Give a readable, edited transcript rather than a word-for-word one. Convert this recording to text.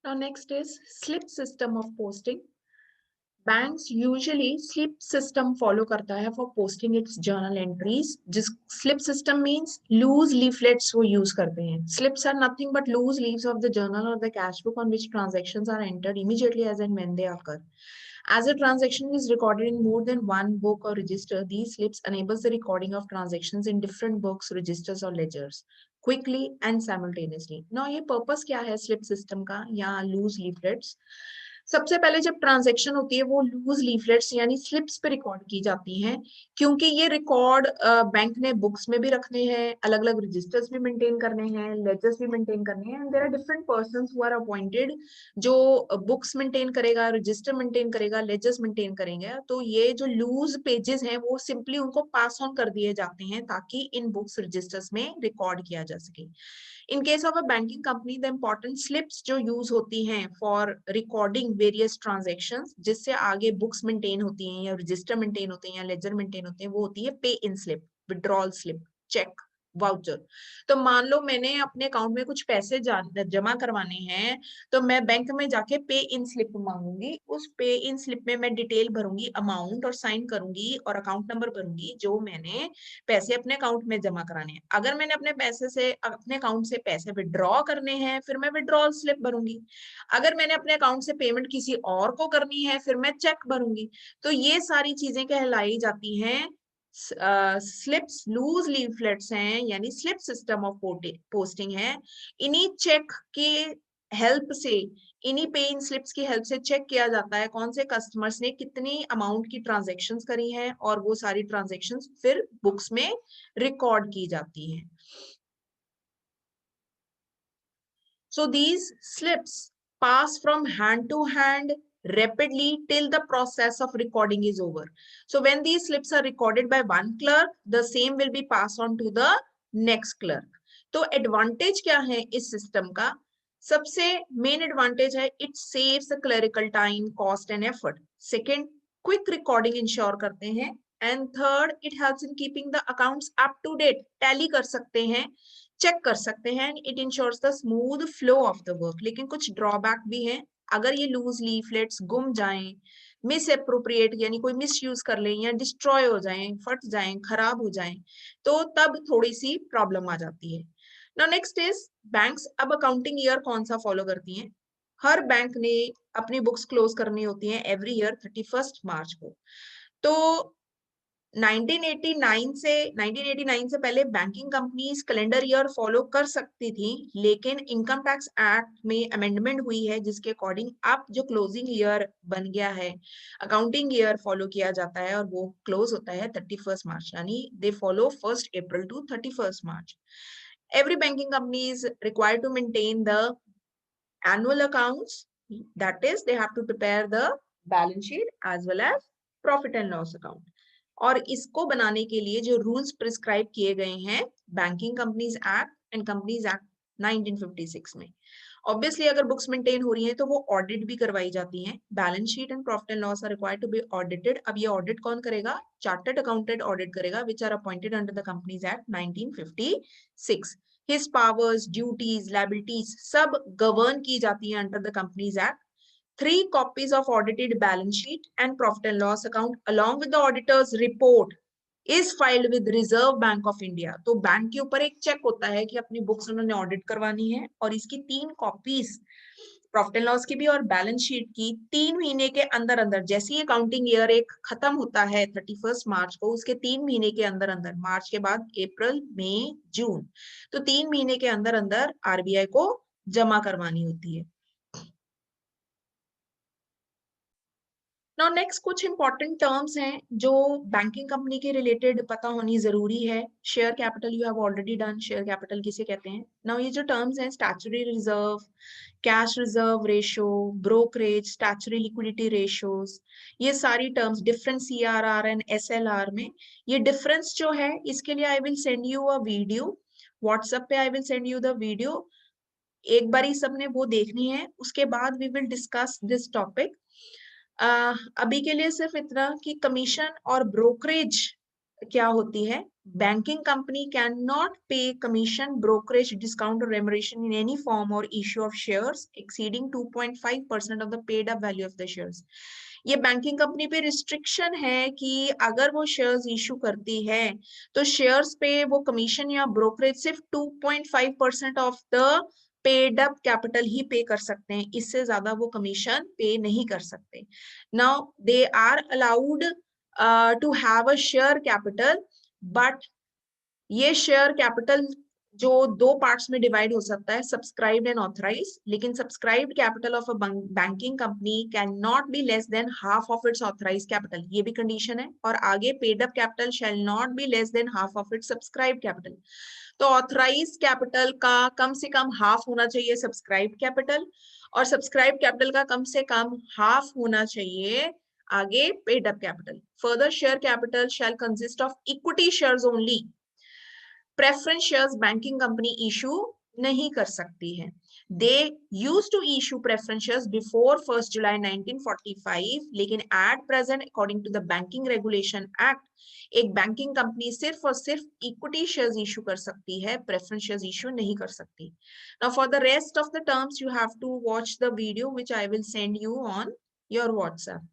Now next is slip system of posting. Banks usually slip system follow करता है for posting its journal entries. जिस slip system means loose leaflets वो use करते हैं. Slips are nothing but loose leaves of the journal or the cash book on which transactions are entered immediately as and when they occur. As a transaction is recorded in more than one book or register, these slips enables the recording of transactions in different books, registers or ledgers quickly and simultaneously. Now ये purpose क्या है slip system का या loose leaflets? सबसे पहले जब transaction होती है वो लूज लीफलेट्स यानी स्लिप्स पे रिकॉर्ड की जाती हैं, क्योंकि ये रिकॉर्ड बैंक ने बुक्स में भी रखने हैं, अलग अलग रजिस्टर्स भी मेंटेन करने हैं, लेजर्स भी मेंटेन करने हैं, and there are different persons who are appointed जो बुक्स मेंटेन करेगा, रजिस्टर मेंटेन करेगा, लेजर्स मेंटेन करेंगे. तो ये जो लूज पेजेस हैं वो सिंपली उनको पास ऑन कर दिए जाते हैं ताकि इन बुक्स रजिस्टर्स में रिकॉर्ड किया जा सके. In case of a banking company, the important slips जो use होती हैं for recording various transactions, जिससे आगे books maintain होती हैं या register maintain होते हैं या ledger maintain होते हैं, वो होती है pay in slip, withdrawal slip, check, voucher. तो मान लो मैंने अपने अकाउंट में कुछ पैसे जमा करवाने हैं, तो मैं बैंक में जाके पे इन स्लिप मांगूंगी. उस पे इन स्लिप में मैं डिटेल भरूंगी, अमाउंट और साइन करूंगी और अकाउंट नंबर भरूंगी जो मैंने पैसे अपने अकाउंट में जमा कराने हैं. अगर मैंने अपने अकाउंट से पैसे विड्रॉ करने हैं, फिर मैं विड्रॉल स्लिप भरूंगी. अगर मैंने अपने अकाउंट से पेमेंट किसी और को करनी है, फिर मैं चेक भरूंगी. तो ये सारी चीजें कहलाई जाती हैं स्लिप्स. लूज लीफलेट्स हैं यानी स्लिप सिस्टम ऑफ पोस्टिंग है. इन्हीं चेक के हेल्प से, इन्हीं पे इन स्लिप्स की हेल्प से चेक किया जाता है कौन से कस्टमर्स ने कितनी अमाउंट की ट्रांजैक्शंस करी हैं, और वो सारी ट्रांजैक्शंस फिर बुक्स में रिकॉर्ड की जाती हैं. So these slips pass from hand to hand rapidly till the process of recording is over. So when these slips are recorded by one clerk, the same will be passed on to the next clerk. तो advantage क्या है इस system का? सबसे main advantage है it saves the clerical time, cost and effort. Second, quick recording ensure करते हैं. And third, it helps in keeping the accounts up to date. Tally कर सकते हैं, चेक कर सकते हैं. It ensures the smooth flow of the work. लेकिन कुछ ड्रॉबैक भी हैं. अगर ये लूज लीफलेट्स गुम जाएं, मिस अप्रोप्रिएट यानी कोई मिस यूज कर लें या डिस्ट्रॉय हो जाएं, फट जाएं, खराब हो जाएं, तो तब थोड़ी सी प्रॉब्लम आ जाती है. नाउ नेक्स्ट इज बैंक्स अब अकाउंटिंग ईयर कौन सा फॉलो करती हैं? हर बैंक ने अपनी बुक्स क्लोज करनी होती हैं एवरी ईयर 31 मार्च को. तो 1989 से पहले banking companies calendar year follow कर सकती थी, लेकिन इनकम टैक्स एक्ट में अमेंडमेंट हुई है जिसके अकॉर्डिंग अब जो क्लोजिंग ईयर बन गया है, अकाउंटिंग ईयर फॉलो किया जाता है और वो क्लोज होता है 31 मार्च, यानी they follow 1 April to 31 March. Every banking company is required to maintain the annual accounts. That is, they have to prepare the balance sheet as well as profit and loss account. और इसको बनाने के लिए जो rules prescribe किए गए हैं banking companies act and companies act 1956 में. ऑब्वियसली अगर बुक्स मेंटेन हो रही हैं तो वो ऑडिट भी करवाई जाती हैं. Balance sheet and profit and loss are required to be audited. अब ये ऑडिट कौन करेगा? चार्टर्ड अकाउंटेंट ऑडिट करेगा, which are appointed under the companies act 1956. His powers, duties, liabilities सब गवर्न की जाती हैं under the companies act. 3 copies of audited balance sheet and profit and loss account along with the auditor's report is filed with Reserve Bank of India. तो bank के ऊपर एक check होता है कि अपनी बुक्स उन्होंने ऑडिट करवानी है, और इसकी 3 कॉपीज प्रॉफिट एंड लॉस की भी और बैलेंस शीट की 3 महीने के अंदर अंदर, जैसे ही अकाउंटिंग ईयर एक खत्म होता है 31 मार्च को, उसके 3 महीने के अंदर अंदर, मार्च के बाद अप्रैल, मई, जून, तो 3 महीने के अंदर अंदर आरबीआई को जमा करवानी होती है. नाउ नेक्स्ट कुछ इंपॉर्टेंट टर्म्स हैं जो बैंकिंग कंपनी के रिलेटेड पता होनी जरूरी है. Share capital you have already done. Share capital किसे कहते हैं? नाउ ये जो टर्म्स हैं, statutory reserve, cash reserve ratio, brokerage, statutory liquidity ratios, ये सारी terms difference CRR and SLR में. ये डिफरेंस जो है इसके लिए I will send you a video WhatsApp पे. I will send you the video. एक बार ही सबने वो देखनी है, उसके बाद we will discuss this topic. अभी के लिए सिर्फ इतना कि कमीशन और ब्रोकरेज क्या होती है. banking company cannot pay commission, brokerage, discount or remuneration in any form or issue of shares exceeding 2.5% of the paid up value of the shares. ये बैंकिंग कंपनी पे रिस्ट्रिक्शन है कि अगर वो शेयर्स इशू करती है तो शेयर्स पे वो कमीशन या ब्रोकरेज सिर्फ 2.5% of the paid up capital ही पे कर सकते हैं, इससे ज्यादा वो कमीशन पे नहीं कर सकते. Now they are allowed to have a share capital, but ये शेयर कैपिटल जो दो पार्ट्स में डिवाइड हो सकता है, सब्सक्राइब्ड एंड ऑथराइज. लेकिन subscribed capital of a banking company can not be less than half of its authorise capital, ये भी कंडीशन है. और आगे paid up capital shall not be less than half of its subscribed capital. तो authorise capital का कम से कम हाफ होना चाहिए सब्सक्राइब्ड कैपिटल, और सब्सक्राइब कैपिटल का कम से कम हाफ होना चाहिए आगे paid up capital. Further share capital shall consist of equity shares only. Preference shares banking company issue नहीं कर सकती है. They use to issue preference shares before 1 July 1945, लेकिन at present according to the banking regulation act एक banking company सिर्फ और सिर्फ equity shares issue कर सकती है, प्रेफरेंस शेयर्स इशू नहीं कर सकती. Now for the rest of the terms you have to watch the video which I will send you on your WhatsApp.